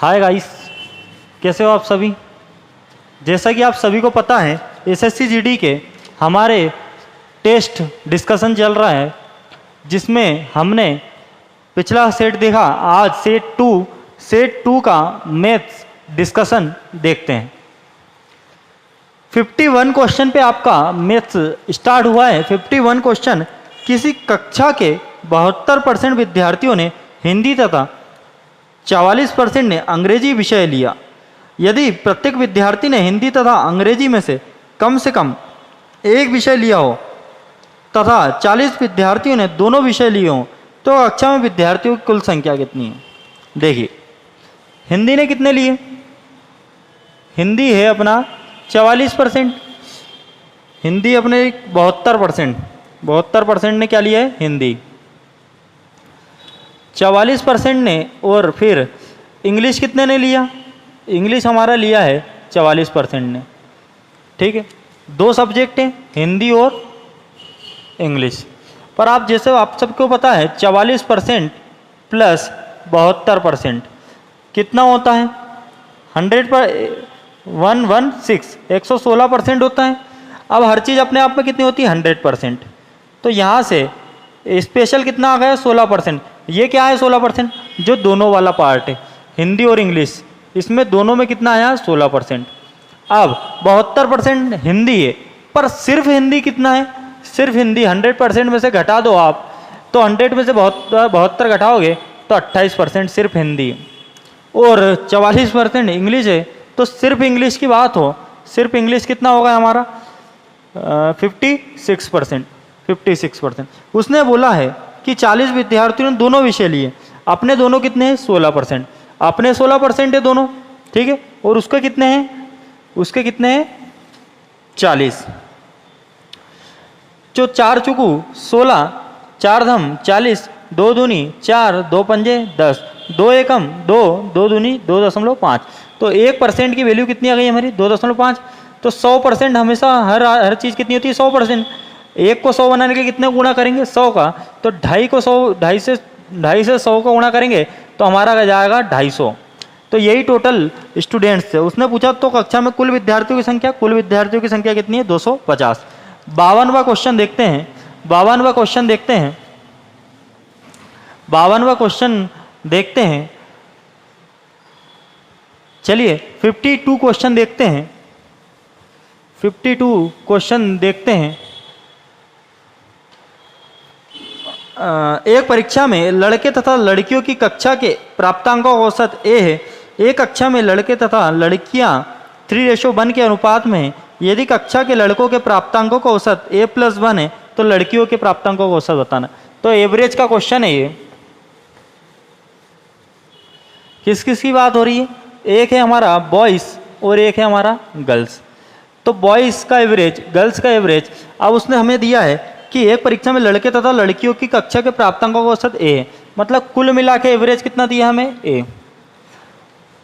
Hi guys, कैसे हो आप सभी। जैसा कि आप सभी को पता है, एसएससी जीडी के हमारे टेस्ट डिस्कशन चल रहा है, जिसमें हमने पिछला सेट देखा। आज सेट टू का मैथ्स डिस्कशन देखते हैं। 51 क्वेश्चन पे आपका मैथ्स स्टार्ट हुआ है। 51 क्वेश्चन किसी कक्षा के 72% विद्यार्थियों ने हिंदी तथा 44% ने अंग्रेजी विषय लिया। यदि प्रत्येक विद्यार्थी ने हिंदी तथा अंग्रेजी में से कम एक विषय लिया हो तथा 40 विद्यार्थियों ने दोनों विषय लिए हों, तो कक्षा में विद्यार्थियों की कुल संख्या कितनी है। देखिए, हिंदी ने कितने लिए? हिंदी है अपना 44%, हिंदी अपने 72% ने क्या लिया है? हिंदी। 44% ने, और फिर इंग्लिश कितने ने लिया? इंग्लिश हमारा लिया है 44% ने। ठीक है, दो सब्जेक्ट हैं, हिंदी और इंग्लिश। पर आप जैसे आप सबको पता है 44% प्लस 72% कितना होता है? 116 होता है। अब हर चीज़ अपने आप में कितनी होती है? 100%। तो यहाँ से स्पेशल कितना आ गया? 16%। ये क्या है 16%? जो दोनों वाला पार्ट है, हिंदी और इंग्लिश, इसमें दोनों में कितना आया? 16%। अब 72% हिंदी है, पर सिर्फ हिंदी कितना है? सिर्फ हिंदी 100% में से घटा दो आप, तो 100 में से 72 घटाओगे तो 28% सिर्फ हिंदी। और 44% इंग्लिश है, तो सिर्फ इंग्लिश की बात हो, सिर्फ इंग्लिश कितना होगा हमारा? 56%। उसने बोला है कि 40 विद्यार्थियों ने दोनों विषय लिए। अपने दोनों कितने हैं? 16%। अपने 16% है दोनों, ठीक है। और उसके कितने हैं? उसके कितने हैं? 40। जो 4 चुकू 16, 4 धम 40, 2 दूनी 4, 2 पंजे 10, 2 एकम 2, 2 दूनी 2.5। तो 1% की वैल्यू कितनी आ गई हमारी? 2.5। तो 100% हमेशा हर चीज़ कितनी होती है? 100%। 1 को 100 बनाने के लिए कितने गुणा करेंगे? 100 का। तो 2.5 को 100, 2.5 से 100 का गुणा करेंगे तो हमारा आ जाएगा 250। तो यही टोटल स्टूडेंट्स थे। उसने पूछा तो कक्षा में कुल विद्यार्थियों की संख्या कितनी है? 250। 52वां क्वेश्चन देखते हैं। 52वां क्वेश्चन देखते हैं। चलिए 52 क्वेश्चन देखते हैं। 52 क्वेश्चन देखते हैं। एक परीक्षा में लड़के तथा लड़कियों की कक्षा के प्राप्तांकों का औसत ए है। एक कक्षा में लड़के तथा लड़कियां 3:1 के अनुपात में है। यदि कक्षा के लड़कों के प्राप्तांकों का औसत A+1 है, तो लड़कियों के प्राप्तांकों का औसत बताना। तो एवरेज का क्वेश्चन है ये। किस किस की बात हो रही है? एक है हमारा बॉयज़ और एक है हमारा गर्ल्स। तो बॉयज़ का एवरेज, गर्ल्स का एवरेज। अब उसने हमें दिया है कि एक परीक्षा में लड़के तथा लड़कियों की कक्षा के प्राप्तांकों का औसत ए है, मतलब कुल मिला के एवरेज कितना दिया हमें? ए।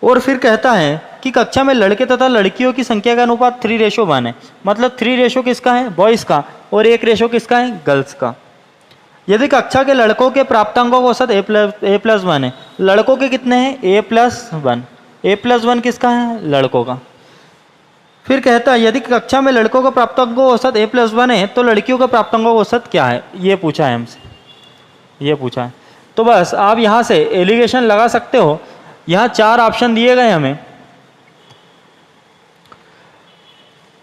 और फिर कहता है कि कक्षा में लड़के तथा लड़कियों की संख्या का अनुपात 3:1 है, मतलब 3 किसका है? बॉयज़ का, और 1 किसका है? गर्ल्स का। यदि कक्षा के लड़कों के प्राप्तांकों का औसत A+1 है, लड़कों के कितने हैं? A+1। A+1 किसका है? लड़कों का। फिर कहता है यदि कक्षा में लड़कों का प्राप्तांकों का औसत A+1 है, तो लड़कियों का प्राप्तांकों का औसत क्या है? ये पूछा है हमसे, ये पूछा है। तो बस आप यहाँ से एलिगेशन लगा सकते हो। यहाँ 4 ऑप्शन दिए गए हमें।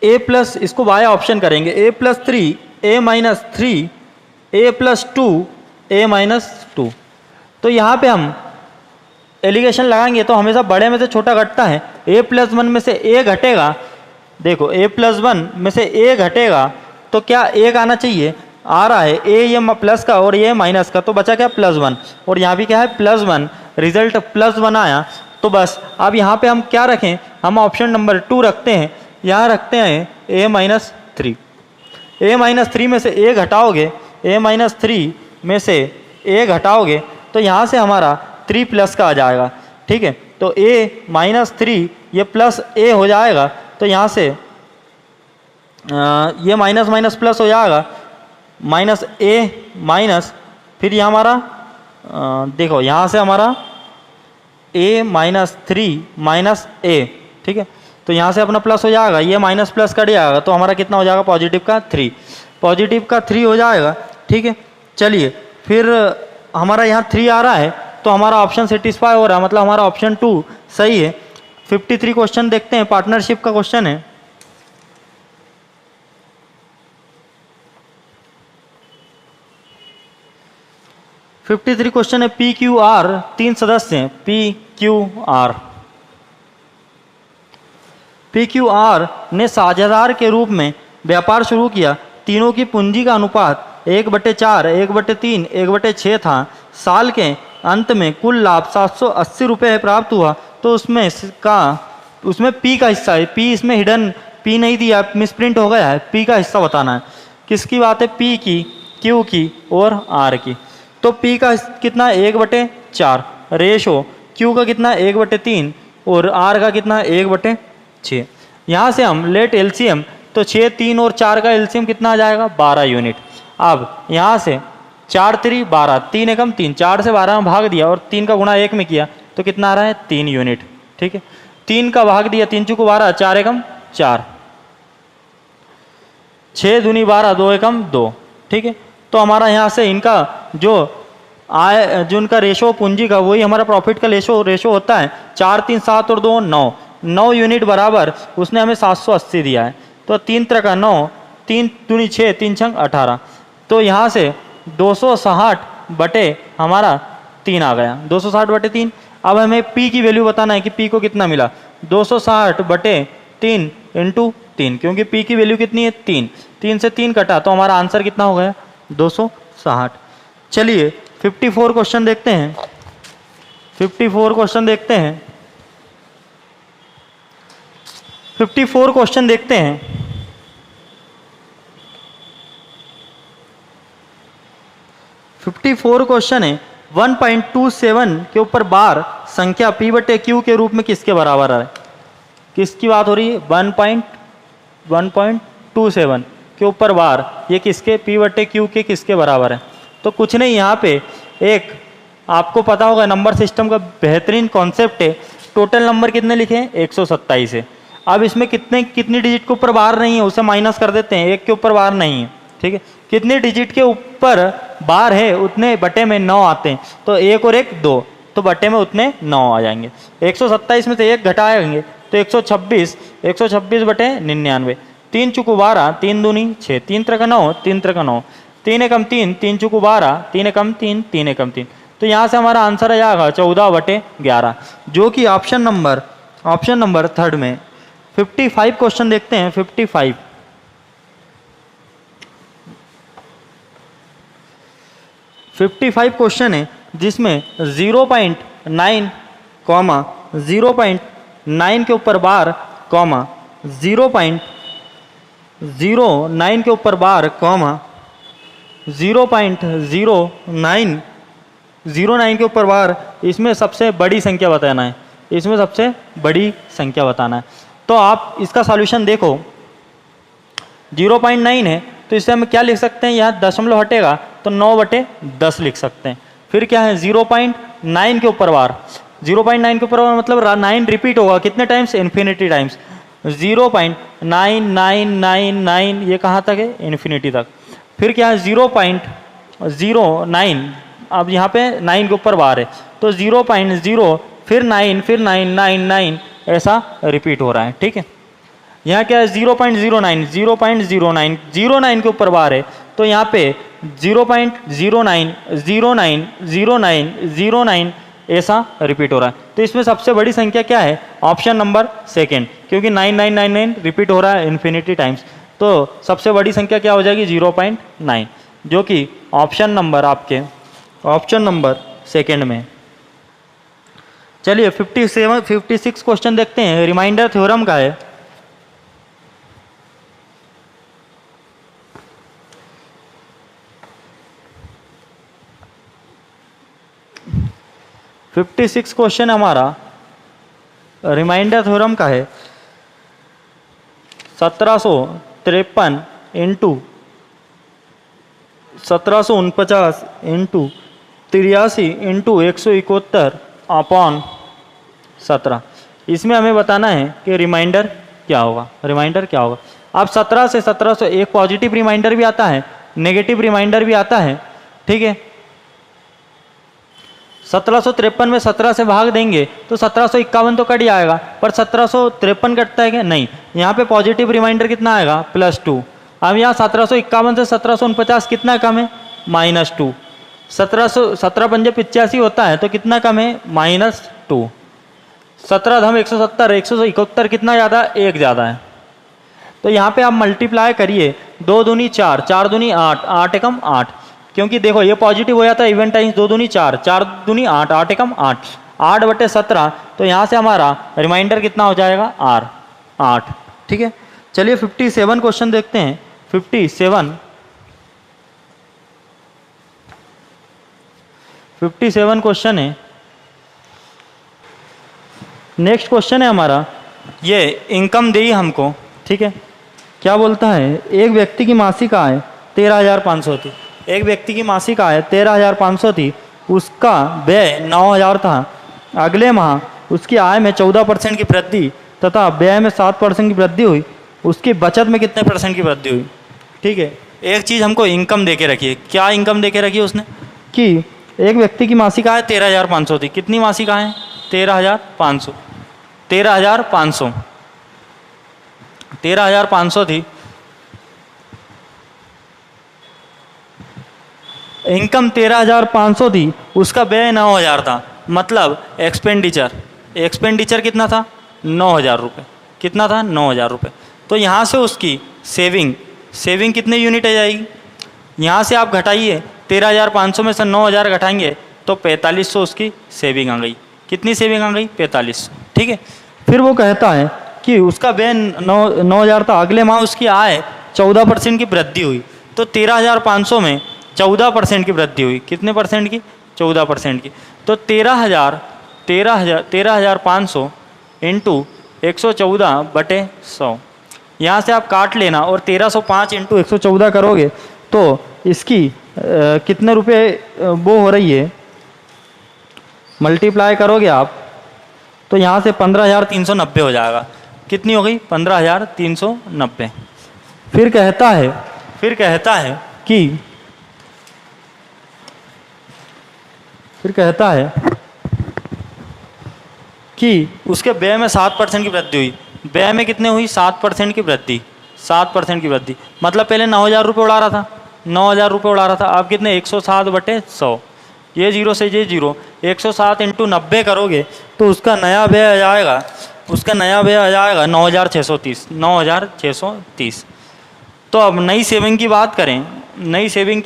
A+, इसको बाया ऑप्शन करेंगे, A+3, A-3, A+2, A-2। तो यहाँ पे हम एलिगेशन लगाएंगे तो हमेशा बड़े में से छोटा घटता है। A+1 में से A घटेगा। देखो, A+1 में से A घटेगा तो क्या 1 आना चाहिए? आ रहा है A, ये प्लस का और ये माइनस का, तो बचा क्या? +1। और यहाँ भी क्या है? +1। रिजल्ट +1 आया। तो बस अब यहाँ पे हम क्या रखें? हम ऑप्शन नंबर 2 रखते हैं। यहाँ रखते हैं A-3। A-3 में से A घटाओगे, A-3 में से A घटाओगे तो यहाँ से हमारा 3+ का आ जाएगा। ठीक है, तो A-3 ये प्लस A हो जाएगा। तो यहाँ से ये माइनस माइनस प्लस हो जाएगा, -A माइनस, फिर ये हमारा देखो यहाँ से हमारा ए माइनस 3 माइनस ए, ठीक है। तो यहाँ से अपना प्लस हो जाएगा, ये माइनस प्लस कट जाएगा, तो हमारा कितना हो जाएगा पॉजिटिव का 3, पॉजिटिव का 3 हो जाएगा, ठीक है। चलिए फिर हमारा यहाँ 3 आ रहा है, तो हमारा ऑप्शन सेटिस्फाई हो रहा है, मतलब हमारा ऑप्शन 2 सही है। 53 क्वेश्चन देखते हैं, पार्टनरशिप का क्वेश्चन है। (53) क्वेश्चन है, पी क्यू आर 3 सदस्य हैं, पी क्यू आर ने साझेदार के रूप में व्यापार शुरू किया। तीनों की पूंजी का अनुपात 1/4, 1/3, 1/6 था। साल के अंत में कुल लाभ 780 रुपये प्राप्त हुआ, तो उसमें पी का हिस्सा है, पी इसमें हिडन पी नहीं दिया, मिसप्रिंट हो गया है, पी का हिस्सा बताना है। किसकी बात है? पी की, क्यू की और आर की। तो पी का कितना 1/4 रेशो, क्यू का कितना 1/3 और आर का कितना 1/6। यहाँ से हम लेट एलसीएम, तो 6, 3 और 4 का एलसीएम कितना आ जाएगा 12 यूनिट। अब यहाँ से 4 3 12, 3 एकम 3, 4 से 12 में भाग दिया और 3 का गुणा 1 में किया, तो कितना आ रहा है 3 यूनिट, ठीक है। 3 का भाग दिया, 3 चुको 12, 4 एकम 4, 6 दूनी 12, 2 एकम 2, ठीक है। तो हमारा यहाँ से इनका जो इनका रेशो पूंजी का, वही हमारा प्रॉफिट का रेशो होता है 4 3 7 और 2 9, 9 यूनिट बराबर उसने हमें 780 दिया है। तो 3 तरह का 9, 3 दूनी 6, 3 छंग 18। तो यहाँ से 260 बटे हमारा 3 आ गया, 260 बटे 3। अब हमें पी की वैल्यू बताना है कि पी को कितना मिला, 260 बटे 3 इंटू 3, क्योंकि पी की वैल्यू कितनी है 3, 3 से 3 कटा, तो हमारा आंसर कितना हो गया 260। चलिए 54 क्वेश्चन देखते हैं, 54 क्वेश्चन देखते हैं, 54 क्वेश्चन देखते हैं। 54 क्वेश्चन है, 1.27 के ऊपर बार संख्या p बटे क्यू के रूप में किसके बराबर है? किसकी बात हो रही है? 1.27 के ऊपर बार, ये किसके p बटे क्यू के किसके बराबर है? तो कुछ नहीं, यहाँ पे एक आपको पता होगा नंबर सिस्टम का बेहतरीन कॉन्सेप्ट है। टोटल नंबर कितने लिखे हैं 127 है। अब इसमें कितनी डिजिट के ऊपर बार नहीं है उसे माइनस कर देते हैं, 1 के ऊपर बार नहीं है, ठीक है। कितनी डिजिट के ऊपर बार है उतने बटे में 9 आते हैं, तो 1 और 1 2, तो बटे में उतने 9 आ जाएंगे। 127 में से 1 घटाएंगे तो 126, 126 बटे 99, 3 चुकू 12, 3 दूनी 6, 3 त्रिक 9, 3 त्रिक 9, 3 एकम 3, 3 चुकू 12, 3 एकम 3, 3 एकम 3। तो यहाँ से हमारा आंसर आ जाएगा 14 बटे 11, जो कि ऑप्शन नंबर 3 में। 55 क्वेश्चन देखते हैं, 55 क्वेश्चन है, जिसमें 0.9 कॉमा 0.9 के ऊपर बार कॉमा 0.09 के ऊपर बार कॉमा 0.09 के ऊपर बार, इसमें सबसे बड़ी संख्या बताना है, इसमें सबसे बड़ी संख्या बताना है। तो आप इसका सॉल्यूशन देखो, 0.9 है तो इससे हम क्या लिख सकते हैं, यहाँ दशमलव हटेगा तो 9/10 लिख सकते हैं। फिर क्या है 0.9 के ऊपर बार, 0.9 के ऊपर बार मतलब 9 रिपीट होगा कितने टाइम्स, इन्फिनिटी टाइम्स। 0.9999 ये कहाँ तक है, इन्फिनिटी तक। फिर क्या है 0.09, अब यहाँ पे 9 के ऊपर बार है तो 0.0 फिर 9 फिर 999 ऐसा रिपीट हो रहा है, ठीक है। यहाँ क्या है 0.09 0.09 09 के ऊपर बार है तो यहाँ पे 0.09 09 09 09 ऐसा रिपीट हो रहा है। तो इसमें सबसे बड़ी संख्या क्या है, ऑप्शन नंबर 2, क्योंकि 9999 रिपीट हो रहा है इन्फिनिटी टाइम्स। तो सबसे बड़ी संख्या क्या हो जाएगी 0.9, जो कि ऑप्शन नंबर आपके ऑप्शन नंबर 2 में। चलिए 56 क्वेश्चन देखते हैं, रिमाइंडर थ्योरम का है। (56) क्वेश्चन हमारा रिमाइंडर थ्योरम का है। 1753 इंटू 1749 इंटू 83 इंटू 171 अपॉन 17। इसमें हमें बताना है कि रिमाइंडर क्या होगा, रिमाइंडर क्या होगा। अब 17 से 1700 एक पॉजिटिव रिमाइंडर भी आता है, नेगेटिव रिमाइंडर भी आता है, ठीक है। 1753 में 17 से भाग देंगे तो 1751 तो कट जाएगा, पर 1753 कटता है क्या? नहीं। यहाँ पे पॉजिटिव रिमाइंडर कितना आएगा? +2। अब यहाँ 1751 से 1749 कितना कम है? -2। 17 पंजे 85 होता है तो कितना कम है? -2। 17 धम 170, 171 कितना ज़्यादा? 1 ज़्यादा है। तो यहाँ पे आप मल्टीप्लाई करिए, 2 दूनी 4, 4 दूनी 8, 8 एकम 8, क्योंकि देखो ये पॉजिटिव हो जाता है, इवन टाइम्स 2 दूनी 4, 4 दूनी 8, 8 एकम 8, 8/17। तो यहाँ से हमारा रिमाइंडर कितना हो जाएगा? 8। ठीक है, चलिए 57 क्वेश्चन देखते हैं। 57 क्वेश्चन है। नेक्स्ट क्वेश्चन है हमारा, ये इनकम दी हमको, ठीक है। क्या बोलता है? एक व्यक्ति की मासिक आय 13,500 थी। एक व्यक्ति की मासिक आय 13,500 थी, उसका व्यय 9,000 था। अगले माह उसकी आय में 14% की वृद्धि तथा व्यय में 7% की वृद्धि हुई। उसकी बचत में कितने % की वृद्धि हुई? ठीक है, एक चीज़ हमको इनकम दे के रखी है। क्या इनकम दे के रखी है उसने? कि एक व्यक्ति की मासिक आय 13,500 थी। कितनी मासिक आय? 13,500। 13,500 थी। इनकम 13,500 थी, उसका व्यय 9,000 था। मतलब एक्सपेंडिचर कितना था? 9,000 रुपये। कितना था? 9,000 रुपये। तो यहाँ से उसकी सेविंग कितने यूनिट आ जाएगी? यहाँ से आप घटाइए, 13,500 में से 9,000 घटाएंगे तो 4,500 उसकी सेविंग आ गई। कितनी सेविंग आ गई? 4,500। ठीक है, फिर वो कहता है कि उसका व्यय 9,000 था, अगले माह उसकी आय 14% की वृद्धि हुई। तो 13,500 में 14% की वृद्धि हुई। कितने परसेंट की? 14% की। तो 13,500 इंटू 114/100, यहाँ से आप काट लेना और 1305 इंटू 114 करोगे तो इसकी कितने रुपए वो हो रही है, मल्टीप्लाई करोगे आप तो यहाँ से 15,390 हो जाएगा। कितनी हो गई? 15,390। फिर कहता है कि उसके व्यय में 7% की वृद्धि हुई। व्यय में कितने हुई? 7% की वृद्धि। 7% की वृद्धि मतलब पहले 9,000 रुपये उड़ा रहा था, 9,000 रुपये उड़ा रहा था, अब कितने? 107/100। ये जीरो से ये जीरो, 107 इंटू 90 करोगे तो उसका नया व्यय आ जाएगा, 9,630। 9,630। तो अब नई सेविंग की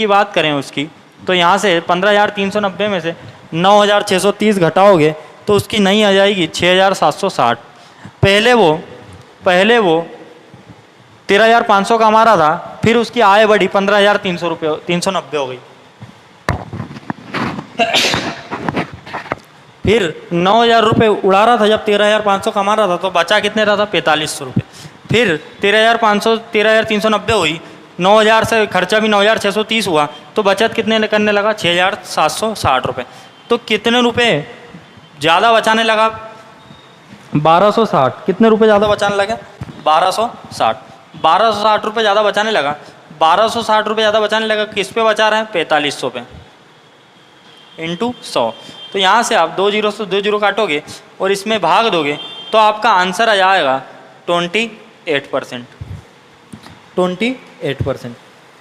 बात करें उसकी, तो यहाँ से 15,390 में से 9,630 घटाओगे तो उसकी नई आ जाएगी 6,760। पहले वो 13,500 का हमारा था, फिर उसकी आय बढ़ी 15,390 हो गई। फिर 9,000 रुपये उड़ा रहा था जब 13,500 कमा रहा था, तो बचा कितने रहा था? 4,500 रुपये। फिर 13,390 हुई, 9,000 से खर्चा भी 9,630 हुआ, तो बचत कितने करने लगा? 6,760 रुपये। तो कितने रुपए ज़्यादा बचाने लगा? 1,260। कितने रुपए ज़्यादा बचाने लगा? 1,260। 1,260 रुपये ज़्यादा बचाने लगा। 1,260 रुपये ज़्यादा बचाने लगा। किस पे बचा रहे हैं? 4,500 पे इंटू 100। तो यहाँ से आप 2 जीरो से 2 जीरो काटोगे और इसमें भाग दोगे तो आपका आंसर आ जाएगा 28%। 28%।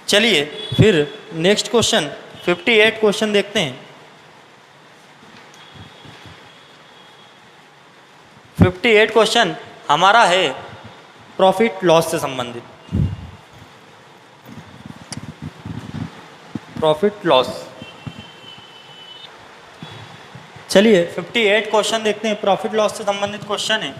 चलिए फिर नेक्स्ट क्वेश्चन 58 क्वेश्चन देखते हैं। 58 क्वेश्चन हमारा है प्रॉफिट लॉस से संबंधित। Profit loss. चलिए 58 क्वेश्चन देखते हैं, प्रॉफिट लॉस से संबंधित क्वेश्चन है।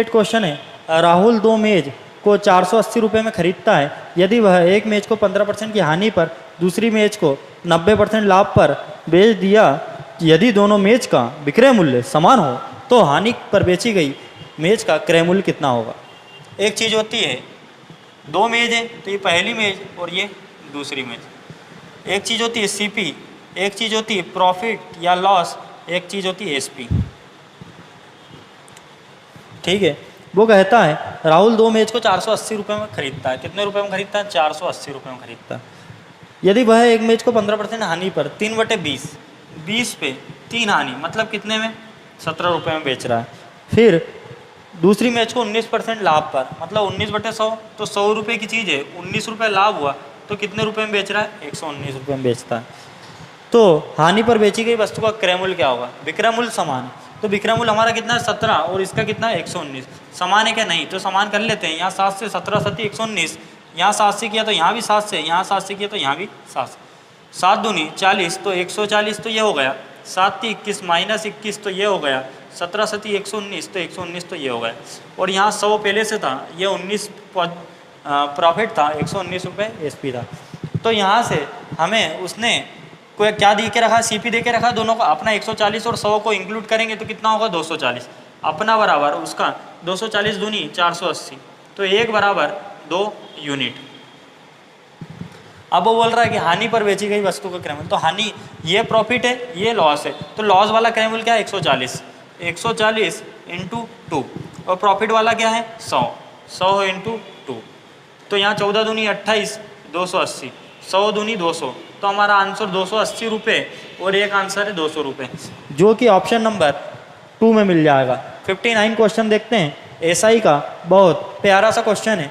क्वेश्चन है, राहुल 2 मेज को 480 रुपये में खरीदता है। यदि वह एक मेज को 15% की हानि पर दूसरी मेज को 90% लाभ पर बेच दिया, यदि दोनों मेज का विक्रय मूल्य समान हो तो हानि पर बेची गई मेज का क्रय मूल्य कितना होगा? एक चीज़ होती है, 2 मेज है तो ये पहली मेज और ये दूसरी मैच। एक चीज़ होती है सीपी, एक चीज़ होती है प्रॉफिट या लॉस, एक चीज़ होती है एसपी। ठीक है, वो कहता है राहुल 2 मैच को 480 रुपये में खरीदता है। कितने रुपए में खरीदता है? 480 रुपये में खरीदता है। यदि वह एक मैच को 15% हानि पर 3/20, 20 पे 3 हानि मतलब कितने में? 17 रुपये में बेच रहा है। फिर दूसरी मैच को 19% लाभ पर मतलब 19/100, तो 100 रुपये की चीज़ है, 19 रुपये लाभ हुआ तो कितने रुपये में बेच रहा है? 119 रुपये में बेचता है। तो हानि पर बेची गई वस्तु का क्रय मूल्य क्या होगा? विक्रय मूल्य समान है, तो विक्रय मूल्य हमारा कितना है? 17 और इसका कितना है? 119। समान है क्या? नहीं, तो समान कर लेते हैं। यहाँ 7 से 17 सती 119, यहाँ 7 से किया तो यहाँ भी 7 से, यहाँ 7 से किया तो यहाँ भी 7 से। 7 दूनी 40 तो 140 तो ये हो गया, 7 × 21 - 21 तो ये हो गया, 17 सती 119 तो 119 तो ये हो गया। और यहाँ 100 पहले से था, ये 19 प्रॉफिट था, 119 रुपये एसपी था। तो यहाँ से हमें उसने कोई क्या दे के रखा? सीपी दे के रखा दोनों को। अपना 140 और 100 को इंक्लूड करेंगे तो कितना होगा? 240। अपना बराबर उसका 240 दूनी 480, तो 1 बराबर 2 यूनिट। अब वो बोल रहा है कि हानि पर बेची गई वस्तु का क्रय मूल्य, तो हानि ये प्रॉफिट है, ये लॉस है, तो लॉस वाला क्रय मूल्य क्या है? 140, 140 × 2, और प्रॉफिट वाला क्या है? 100, 100 × 2। तो यहाँ 14 दूनी 28, 280, 100 दूनी 200, तो हमारा आंसर 280 रुपये और एक आंसर है 200 रुपये, जो कि ऑप्शन नंबर 2 में मिल जाएगा। 59 क्वेश्चन देखते हैं एसआई का, बहुत प्यारा सा क्वेश्चन है।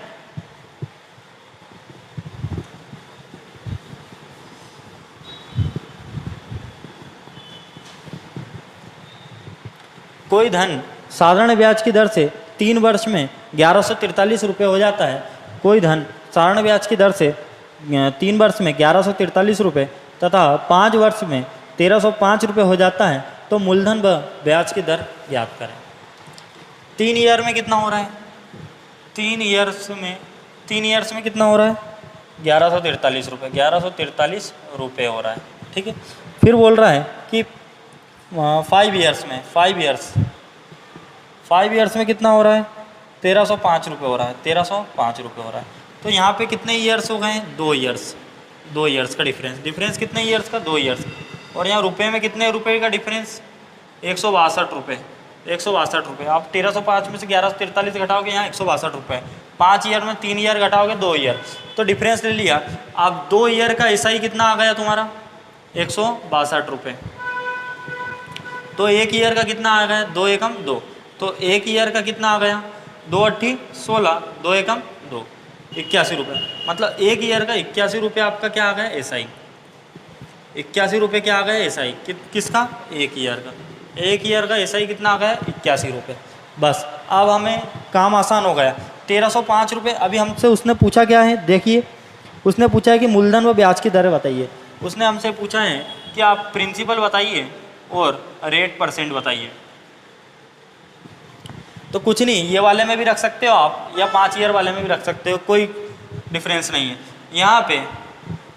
कोई धन साधारण ब्याज की दर से 3 वर्ष में 1143 रुपये हो जाता है। कोई धन साधारण ब्याज की दर से 3 वर्ष में 1143 रुपये तथा 5 वर्ष में 1305 रुपये हो जाता है, तो मूलधन व ब्याज की दर ज्ञात करें। 3 ईयर में कितना हो रहा है? 3 ईयर्स में कितना हो रहा है? 1143 रुपये, 1143 रुपये हो रहा है। ठीक है, फिर बोल रहा है कि 5 ईयर्स में कितना हो रहा है? 1305 रुपये हो रहा है, 1305 रुपये हो रहा है। तो यहाँ पे कितने ईयर्स हो गए हैं? 2 ईयर्स का डिफरेंस कितने ईयर्स का? 2 ईयर्स। और यहाँ रुपये में कितने रुपये का डिफरेंस? 162 रुपये, 162 रुपये। आप 1305 में से 1143 घटाओगे, यहाँ 162 रुपये। 5 ईयर में 3 ईयर घटाओगे 2 ईयर, तो डिफरेंस ले लिया। अब 2 ईयर का एसआई कितना आ गया तुम्हारा? 162 रुपये। तो 1 ईयर का कितना आ गया? 2 एकम 2, तो 1 ईयर का कितना आ गया? 2 × 8 = 16, 2 एकम 2, 81 रुपये। मतलब 1 ईयर का 81 रुपये आपका क्या आ गया? एसआई। 81 रुपये क्या आ गया? एसआई। किसका? 1 ईयर का। 1 ईयर का एसआई कितना आ गया? 81 रुपये। बस अब हमें काम आसान हो गया। 1305 रुपये अभी हमसे उसने पूछा क्या है? देखिए, उसने पूछा है कि मूलधन व ब्याज की दरें बताइए। उसने हमसे पूछा है कि आप प्रिंसिपल बताइए और रेट % बताइए। तो कुछ नहीं, ये वाले में भी रख सकते हो आप, या 5 ईयर वाले में भी रख सकते हो, कोई डिफरेंस नहीं है यहाँ पे।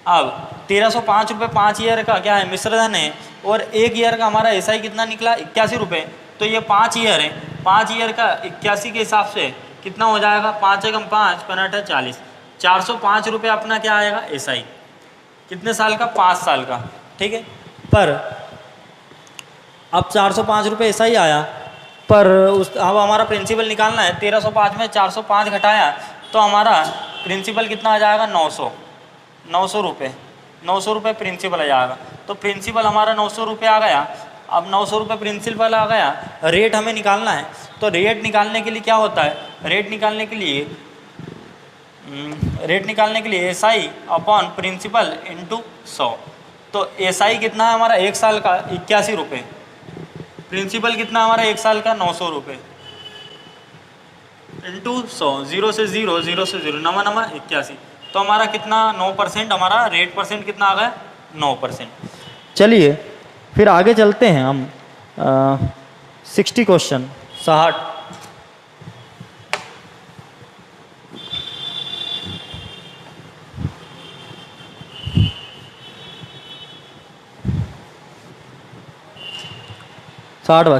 अब 1305 रुपये 5 ईयर का क्या है? मिश्रधन है, और 1 ईयर का हमारा एसआई कितना निकला? 81 रुपये। तो ये 5 ईयर है, 5 ईयर का 81 के हिसाब से कितना हो जाएगा? 5 एकम 5, 5 × 40, 405 रुपये अपना क्या आएगा? एसआई। कितने साल का? 5 साल का। ठीक है, पर अब 405 रुपये एसआई आया, पर अब हमारा प्रिंसिपल निकालना है। 1305 में 405 घटाया तो हमारा प्रिंसिपल कितना आ जाएगा? 900 रुपये। 900 रुपये प्रिंसिपल आ जाएगा। तो प्रिंसिपल हमारा 900 रुपये आ गया। अब 900 रुपये प्रिंसिपल आ गया, रेट हमें निकालना है। तो रेट निकालने के लिए क्या होता है? रेट निकालने के लिए एसआई अपॉन प्रिंसिपल × 100। तो एसआई कितना है हमारा? 1 साल का 81 रुपये। प्रिंसिपल कितना हमारा? 1 साल का 900 रुपये × 100, 0 से 0, 0 से 0, 9 9 81। तो हमारा कितना? 9%। हमारा रेट % कितना आ गया? 9%। चलिए फिर आगे चलते हैं हम। 60 क्वेश्चन 60।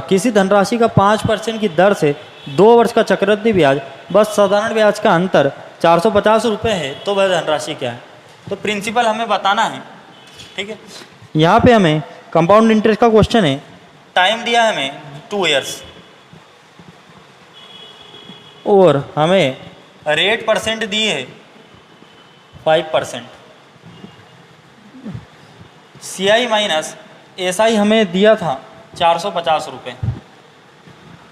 किसी धनराशि का 5% की दर से 2 वर्ष का चक्रवृद्धि ब्याज बस साधारण ब्याज का अंतर 450 रुपये है, तो वह धनराशि क्या है? तो प्रिंसिपल हमें बताना है, ठीक है। यहाँ पे हमें कंपाउंड इंटरेस्ट का क्वेश्चन है, टाइम दिया है हमें 2 ईयर्स और हमें रेट परसेंट दी है 5%। CI माइनस SI हमें दिया था 450 रुपये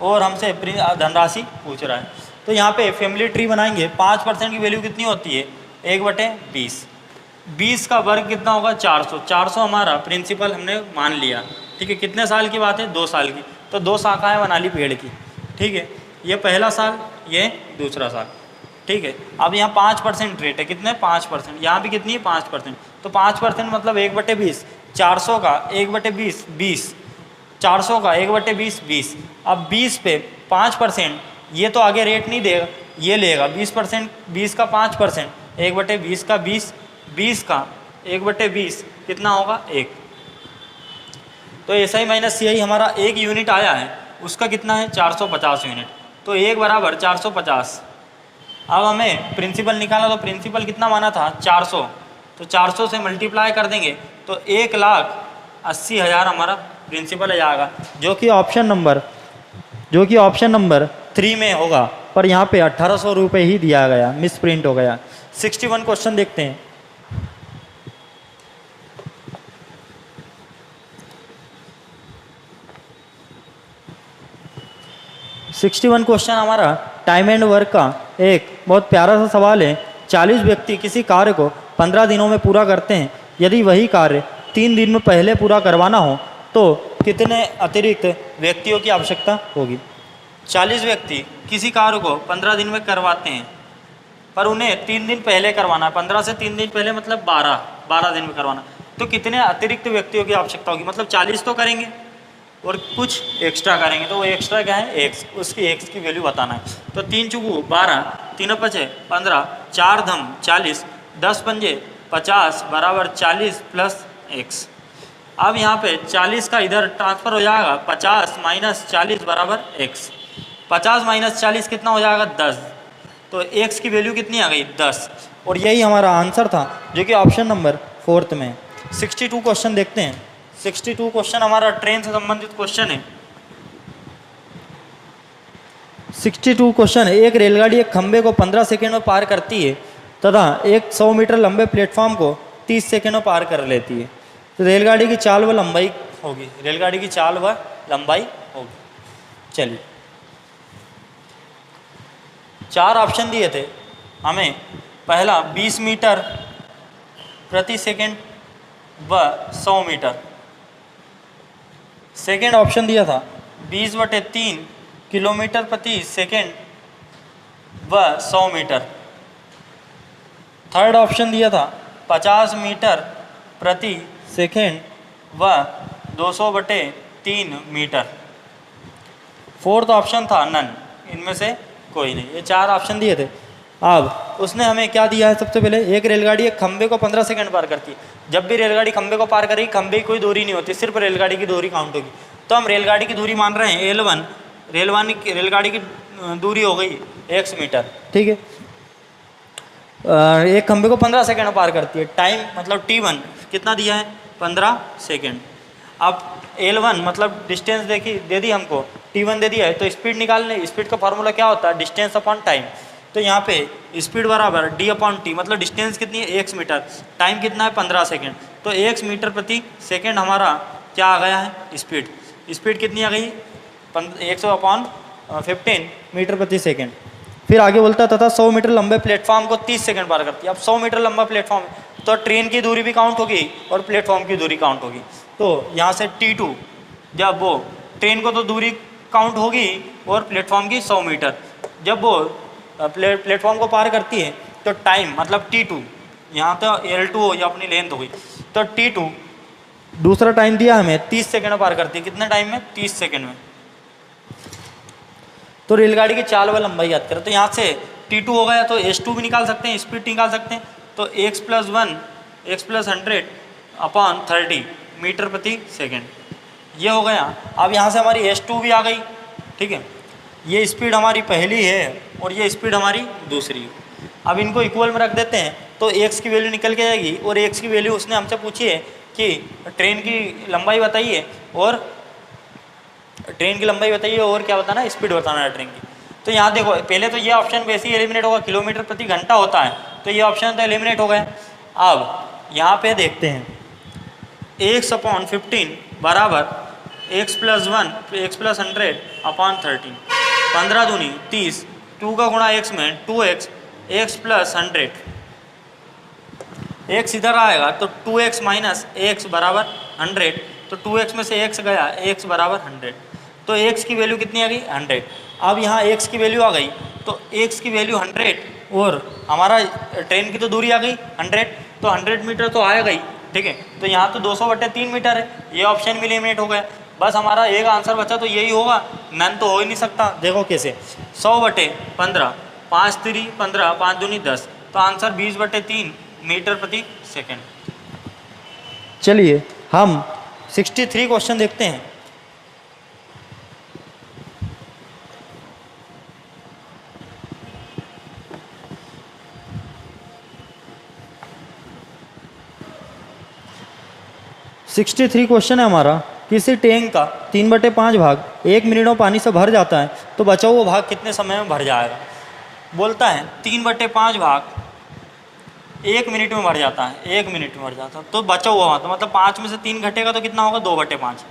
और हमसे धनराशि पूछ रहा है। तो यहाँ पे फैमिली ट्री बनाएंगे। 5% की वैल्यू कितनी होती है? 1/20। 20 का वर्ग कितना होगा? 400। 400 हमारा प्रिंसिपल हमने मान लिया, ठीक है। कितने साल की बात है? 2 साल की। तो 2 शाखाएं बना ली पेड़ की, ठीक है। ये पहला साल, ये दूसरा साल, ठीक है। अब यहाँ 5% रेट है, कितने? 5%। यहाँ भी कितनी है? 5%। तो 5% मतलब 1/20। 400 का 1/20 20। 400 का 1/20 20। अब 20 पे 5%, ये तो आगे रेट नहीं देगा, ये लेगा 20%। 20 का 5%, 1/20 का 20। 20 का 1/20 कितना होगा? 1। तो SI माइनस CI हमारा 1 यूनिट आया है, उसका कितना है? 450 यूनिट। तो 1 बराबर 450। अब हमें प्रिंसिपल निकालना, तो प्रिंसिपल कितना माना था? 400। तो 400 से मल्टीप्लाई कर देंगे तो 1,80,000 हमारा प्रिंसिपल आ जाएगा, जो कि ऑप्शन नंबर 3 में होगा। पर यहाँ पे 1800 रुपये ही दिया गया, मिस प्रिंट हो गया। 61 क्वेश्चन देखते हैं। क्वेश्चन हमारा टाइम एंड वर्क का एक बहुत प्यारा सा सवाल है। 40 व्यक्ति किसी कार्य को 15 दिनों में पूरा करते हैं। यदि वही कार्य 3 दिन में पहले पूरा करवाना हो तो कितने अतिरिक्त व्यक्तियों की आवश्यकता होगी? 40 व्यक्ति किसी कार्य को 15 दिन में करवाते हैं, पर उन्हें 3 दिन पहले करवाना है। 15 से 3 दिन पहले मतलब 12 दिन में करवाना। तो कितने अतिरिक्त व्यक्तियों की आवश्यकता होगी? मतलब 40 तो करेंगे और कुछ एक्स्ट्रा करेंगे। तो वो एक्स्ट्रा क्या है? एक्स। उसकी एक्स की वैल्यू बताना है। तो 3 चुकू 12, 3 पचे 15, 4 धम 40, 10 पंजे 50 बराबर 40 प्लस एक्स। अब यहाँ पे 40 का इधर ट्रांसफर हो जाएगा, 50 माइनस 40 बराबर एक्स। 50 माइनस 40 कितना हो जाएगा? 10। तो एक्स की वैल्यू कितनी आ गई? 10। और यही हमारा आंसर था, जो कि ऑप्शन नंबर 4 में। 62 क्वेश्चन देखते हैं। 62 क्वेश्चन हमारा ट्रेन से संबंधित क्वेश्चन है। 62 क्वेश्चन है। एक रेलगाड़ी एक खंबे को 15 सेकेंड में पार करती है तथा एक 100 मीटर लंबे प्लेटफॉर्म को 30 सेकेंड में पार कर लेती है। तो रेलगाड़ी की चाल व लंबाई होगी। रेलगाड़ी की चाल व लंबाई होगी। चलिए, 4 ऑप्शन दिए थे हमें। पहला 20 मीटर प्रति सेकेंड व 100 मीटर। सेकेंड ऑप्शन दिया था 20/3 किलोमीटर प्रति सेकेंड व 100 मीटर। थर्ड ऑप्शन दिया था 50 मीटर प्रति सेकेंड व 200/3 मीटर। फोर्थ ऑप्शन था नन, इनमें से कोई नहीं। ये 4 ऑप्शन दिए थे। अब उसने हमें क्या दिया है? सबसे पहले एक रेलगाड़ी एक खंबे को 15 सेकंड पार करती है। जब भी रेलगाड़ी खंबे को पार करेगी, खंबे की कोई दूरी नहीं होती, सिर्फ रेलगाड़ी की दूरी काउंट होगी। तो हम रेलगाड़ी की दूरी मान रहे हैं L1। रेलगाड़ी की दूरी हो गई x मीटर, ठीक है। एक खंबे को 15 सेकंड में पार करती है। टाइम मतलब T1 कितना दिया है? 15 सेकंड। अब L1 मतलब डिस्टेंस दे दी हमको, T1 दे दिया है। तो स्पीड निकालने, स्पीड का फार्मूला क्या होता है? Distance upon time. तो यहाँ पे स्पीड बराबर D/T, मतलब डिस्टेंस कितनी है? x metre. टाइम कितना है? 15 सेकेंड। तो x मीटर प्रति सेकेंड हमारा क्या आ गया है? स्पीड। स्पीड कितनी आ गई? 100/15 मीटर प्रति सेकेंड। फिर आगे बोलता है तथा 100 मीटर लंबे प्लेटफॉर्म को 30 सेकेंड पार करती है। अब 100 मीटर लंबा प्लेटफॉर्म है तो ट्रेन की दूरी भी काउंट होगी और प्लेटफॉर्म की दूरी काउंट होगी। तो यहाँ से T2, जब वो ट्रेन को तो दूरी काउंट होगी और प्लेटफॉर्म की 100 मीटर, जब वो प्लेटफॉर्म को पार करती है तो टाइम मतलब T2, यहाँ तो L2 हो या अपनी लेंथ हो गई। तो T2 दूसरा टाइम दिया हमें 30 सेकेंड में पार करती है। कितने टाइम में? 30 सेकेंड में। तो रेलगाड़ी की चाल व लंबाई याद करें। तो यहाँ से T2 हो गया तो S2 भी निकाल सकते हैं, स्पीड निकाल सकते हैं। तो x + 1 x + 100/30 मीटर प्रति सेकेंड, ये हो गया। अब यहाँ से हमारी S2 भी आ गई, ठीक है। ये स्पीड हमारी पहली है और ये स्पीड हमारी दूसरी है। अब इनको इक्वल में रख देते हैं तो एक्स की वैल्यू निकल के जाएगी, और एक्स की वैल्यू उसने हमसे पूछी है कि ट्रेन की लंबाई बताइए और क्या बताना है, स्पीड बताना है ट्रेन की। तो यहाँ देखो पहले तो ये ऑप्शन वैसे ही एलिमिनेट होगा, किलोमीटर प्रति घंटा होता है, तो ये ऑप्शन तो एलिमिनेट हो गया। अब यहाँ पे देखते हैं x/15 बराबर x+1 x+100 अपॉन 13, 15 दूनी 30, 2 का गुणा x में 2x, x+100, x इधर आएगा तो 2x माइनस x बराबर 100, तो 2x में से x गया, x बराबर 100, तो x की वैल्यू कितनी आ गई 100। अब यहाँ x की वैल्यू आ गई, तो x की वैल्यू 100 और हमारा ट्रेन की तो दूरी आ गई 100, तो 100 मीटर तो आएगा ही, ठीक है। तो यहाँ तो 200/3 मीटर है, ये ऑप्शन भी एलिमिनेट हो गया। बस हमारा एक आंसर बचा तो यही होगा, नन तो हो ही नहीं सकता। देखो कैसे, 100/15, 5 3 15, 5 दूनी 10, तो आंसर 20/3 मीटर प्रति सेकेंड। चलिए हम 63 क्वेश्चन देखते हैं। सिक्सटी थ्री क्वेश्चन है हमारा, किसी टैंक का 3/5 भाग 1 मिनट में पानी से भर जाता है तो बचा हुआ भाग कितने समय में भर जाएगा। बोलता है 3/5 भाग 1 मिनट में भर जाता है, 1 मिनट में भर जाता है, तो बचा हुआ तो मतलब 5 में से 3 घटेगा तो कितना होगा 2/5,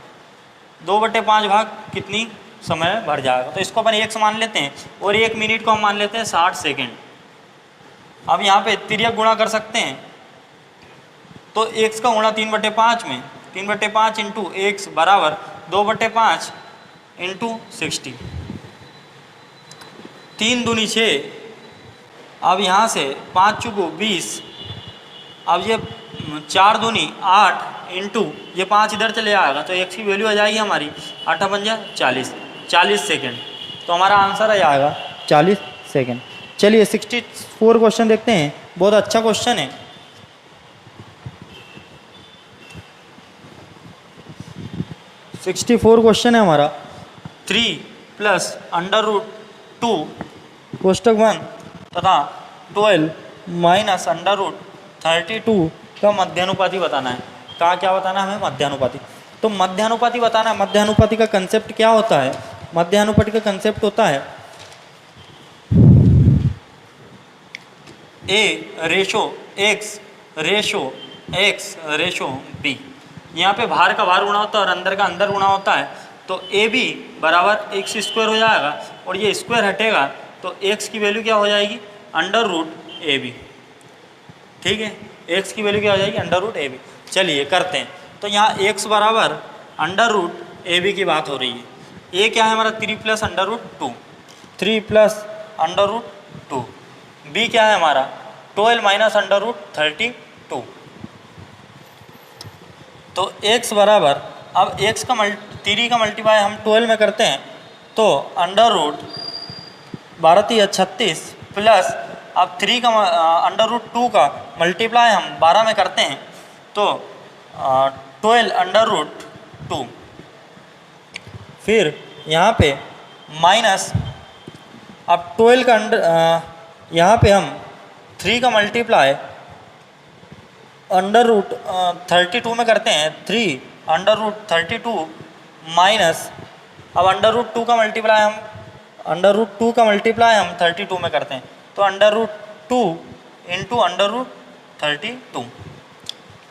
2/5 भाग कितनी समय में भर जाएगा। तो इसको अपन 1 मान लेते हैं और 1 मिनट को हम मान लेते हैं 60 सेकेंड। अब यहाँ पे तिर्यक गुणा कर सकते हैं, तो x का गुणा 3/5 में, 3/5 इंटू एक्स बराबर 2/5 इंटू 60, 3 दूनी 6, अब यहाँ से 5 चुको 20, अब ये 4 दूनी 8 इंटू ये 5 इधर चले आएगा, तो x की वैल्यू आ जाएगी हमारी 8×5 40 सेकेंड। तो हमारा आंसर आ जाएगा 40 सेकेंड। चलिए 64 क्वेश्चन देखते हैं, बहुत अच्छा क्वेश्चन है। 64 क्वेश्चन है हमारा, 3 + √2 कोष्टक 1 तथा 12 - √32 का मध्यानुपाती बताना है। कहाँ क्या बताना है हमें, मध्यानुपाती। तो मध्यानुपाती बताना है। मध्यानुपाती का कंसेप्ट क्या होता है, मध्यानुपाती का कंसेप्ट होता है A/X/B। यहाँ पे बाहर का बाहर गुणा होता है और अंदर का अंदर गुणा होता है, तो AB बराबर x² हो जाएगा और ये स्क्वायर हटेगा तो x की वैल्यू क्या हो जाएगी √AB, ठीक है। x की वैल्यू क्या हो जाएगी √AB। चलिए करते हैं, तो यहाँ x बराबर √AB की बात हो रही है। a क्या है हमारा 3 + √2, 3 + √2, b क्या है हमारा 12 - √32। तो x बराबर, अब x का 3 का मल्टीप्लाई हम 12 में करते हैं तो √12 × 36 प्लस अब 3 का √2 का मल्टीप्लाई हम 12 में करते हैं तो 12 √2, फिर यहाँ पे माइनस, अब 12 का यहाँ पे हम 3 का मल्टीप्लाई √32 में करते हैं, 3 √32 माइनस, अब √2 का मल्टीप्लाई हम √32 में करते हैं तो √2 × √32।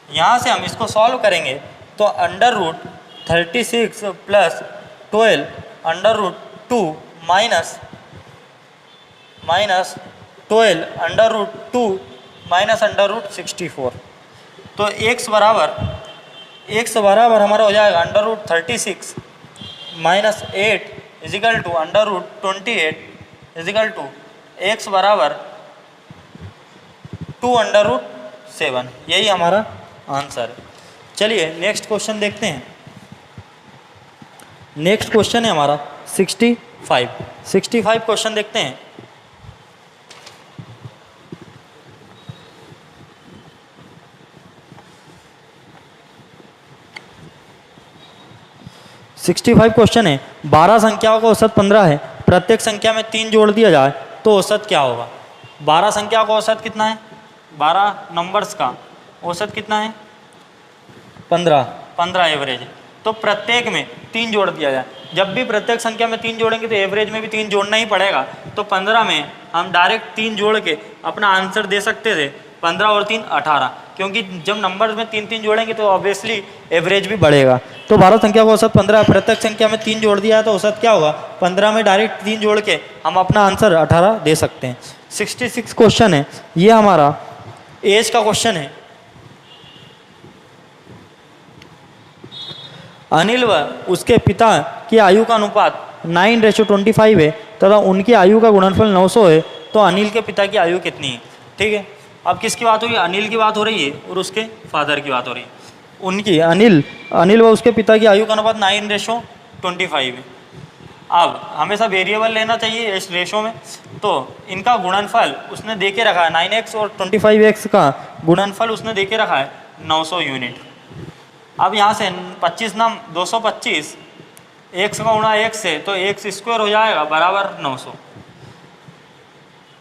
यहाँ से हम इसको सॉल्व करेंगे तो √36 + 12 √2 माइनस 12 √2 माइनस √64। तो x बराबर हमारा हो जाएगा √36 माइनस 8 = √28 = x बराबर 2√7। यही हमारा आंसर है। चलिए नेक्स्ट क्वेश्चन देखते हैं। नेक्स्ट क्वेश्चन है हमारा 65 क्वेश्चन देखते हैं। 65 क्वेश्चन है, 12 संख्याओं का औसत 15 है, प्रत्येक संख्या में 3 जोड़ दिया जाए तो औसत क्या होगा। 12 संख्या का औसत कितना है 12 नंबर्स का औसत कितना है 15 एवरेज। तो प्रत्येक में 3 जोड़ दिया जाए। जब भी प्रत्येक संख्या में 3 जोड़ेंगे तो एवरेज में भी 3 जोड़ना ही पड़ेगा। तो 15 में हम डायरेक्ट 3 जोड़ के अपना आंसर दे सकते थे। 15 और 3 18, क्योंकि जब नंबर्स में 3 जोड़ेंगे तो ऑब्वियसली एवरेज भी बढ़ेगा। तो 12 संख्या का औसत 15, प्रत्येक संख्या में 3 जोड़ दिया है तो औसत क्या होगा 15 में डायरेक्ट 3 जोड़ के हम अपना आंसर 18 दे सकते हैं। 66 क्वेश्चन है, ये हमारा एज का क्वेश्चन है। अनिल व उसके पिता की आयु का अनुपात 9:25 है तथा उनकी आयु का गुणनफल 900 है, तो अनिल के पिता की आयु कितनी है। ठीक है, अब किसकी बात हो रही है, अनिल की बात हो रही है और उसके फादर की बात हो रही है। उनकी अनिल व उसके पिता की आयु का अनुपात 9:25 है। अब हमेशा वेरिएबल लेना चाहिए इस रेशो में, तो इनका गुणनफल उसने दे के रखा है 9x और 25x का गुणनफल उसने दे के रखा है 900 यूनिट। अब यहाँ से 25 नाम 225 x का गुणा x से, तो x स्क्वायर हो जाएगा बराबर 900।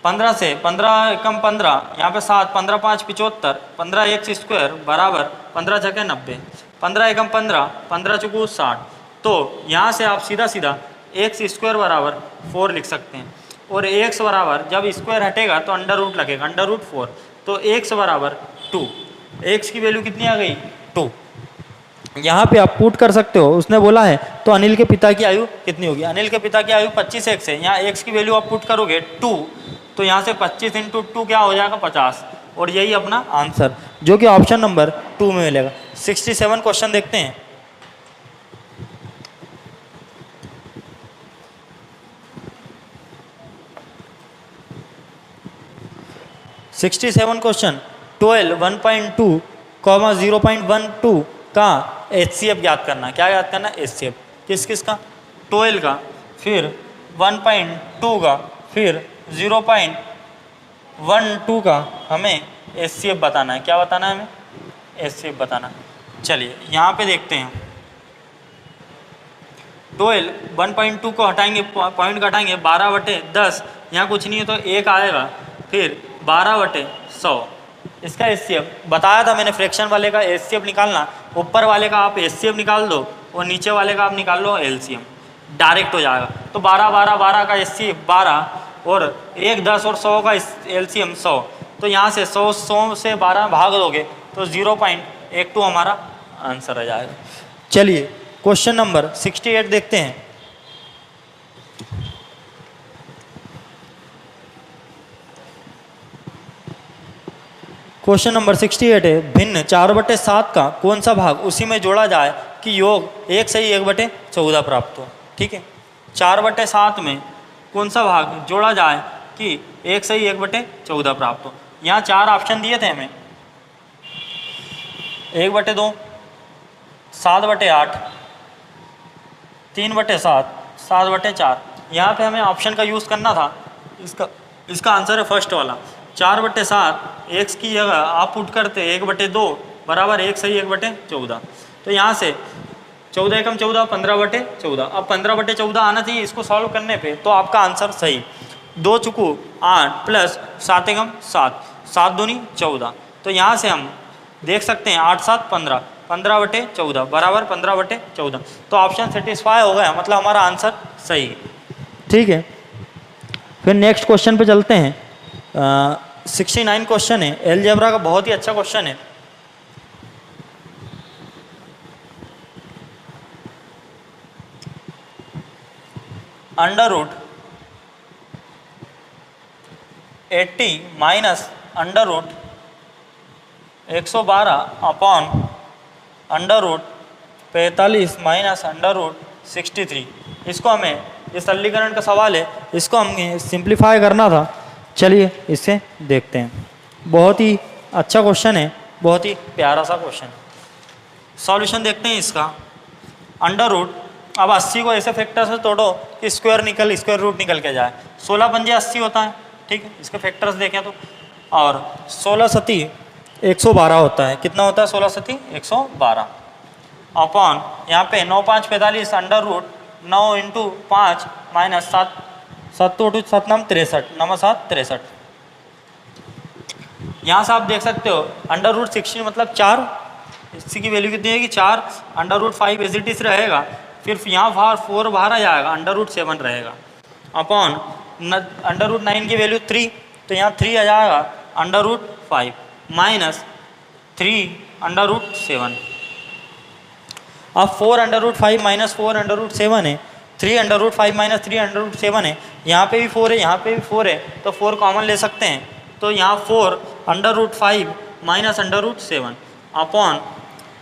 15 से 15 एकम 15, यहाँ पे 7, 15 5 75, 15 x स्क्वायर बराबर 15 छके 90, 15 एकम 15, 15 चौकू 60। तो यहाँ से आप सीधा सीधा x स्क्वायर बराबर 4 लिख सकते हैं, और x बराबर जब स्क्वायर हटेगा तो अंडर रूट लगेगा, अंडर रूट 4, तो x बराबर 2। x की वैल्यू कितनी आ गई 2। यहाँ पे आप पुट कर सकते हो, उसने बोला है तो अनिल के पिता की आयु कितनी होगी। अनिल के पिता की आयु 25x है, यहाँ x की वैल्यू आप पुट करोगे 2, तो यहाँ से 25 × 2 क्या हो जाएगा 50, और यही अपना आंसर जो कि ऑप्शन नंबर 2 में मिलेगा। 67 क्वेश्चन देखते हैं। क्वेश्चन 12 1.2, 0.12 का HCF ज्ञात करना। क्या ज्ञात करना HCF किस किस का 12 का, फिर 1.2 का, फिर 0.12 का हमें HCF बताना है। क्या बताना है हमें HCF बताना। चलिए यहाँ पे देखते हैं 12 1.2 को हटाएंगे, पॉइंट घटाएंगे 12/10, यहाँ कुछ नहीं है तो 1 आएगा, फिर 12/100। इसका HCF बताया था मैंने, फ्रैक्शन वाले का HCF निकालना, ऊपर वाले का आप HCF निकाल दो और नीचे वाले का आप निकाल लो LCM, डायरेक्ट हो जाएगा। तो 12 12 12 का HCF 12, और 1 10 और 100 का LCM 100। तो यहाँ से 100 से 12 भाग दोगे तो 0.12 हमारा आंसर आ जाएगा। चलिए क्वेश्चन नंबर 68 देखते हैं। क्वेश्चन नंबर 68 है, भिन्न 4/7 का कौन सा भाग उसी में जोड़ा जाए कि योग 1 सही 1/14 प्राप्त हो। ठीक है, 4/7 में कौन सा भाग जोड़ा जाए कि 1 सही 1/14 प्राप्त हो। यहाँ 4 ऑप्शन दिए थे हमें, 1/2, 7/8, 3/7, 7/4। यहाँ पे हमें ऑप्शन का यूज़ करना था। इसका आंसर है फर्स्ट वाला 4/7। x की जगह आप पुट करते 1/2 बराबर 1 सही 1/14। तो यहाँ से 14 एकम 14, 15/14। अब 15/14 आना चाहिए इसको सॉल्व करने पे, तो आपका आंसर सही 2 चुकू 8 प्लस 7 एकम 7, 7 दूनी 14। तो यहाँ से हम देख सकते हैं 8 7 15, 15/14 बराबर 15/14। तो ऑप्शन सेटिस्फाई हो गया, मतलब हमारा आंसर सही है। ठीक है, फिर नेक्स्ट क्वेश्चन पे चलते हैं। 69 क्वेश्चन है, एलजेब्रा का बहुत ही अच्छा क्वेश्चन है। Under root 80 minus under root 112 upon under root 45 minus under root 63। इसको हमें, ये सरलीकरण का सवाल है, इसको हमें सिंप्लीफाई करना था। चलिए इसे देखते हैं। बहुत ही अच्छा क्वेश्चन है, बहुत ही प्यारा सा क्वेश्चन है। सॉल्यूशन देखते हैं इसका। अंडर रूट, अब 80 को ऐसे फैक्टर से तोड़ो कि स्क्वायर रूट निकल के जाए। 16 पंजे 80 होता है, ठीक है, इसके फैक्टर्स देखें तो, और 16 सती 112 होता है। कितना होता है 16 सती 112 अपॉन यहाँ पे 9 5 45 अंडर रूट 9 × 5 माइनस 7 7 2 7 9 63, 9 7 63। यहाँ से आप देख सकते हो √16 मतलब 4, इसी की वैल्यू कितनी है कि 4, √5 एज इट इज रहेगा, फिर यहाँ बाहर 4 बाहर आ जाएगा, √7 रहेगा, अपॉन √9 की वैल्यू 3, तो यहाँ 3 आ जाएगा, √5 माइनस 3 √7। अब 4 √5 माइनस 4 √7 है, 3 √5 माइनस 3 √7 है, यहाँ पे भी 4 है, यहाँ पे भी 4 है, तो 4 कॉमन ले सकते हैं, तो यहाँ 4 √5 माइनस √7 अपॉन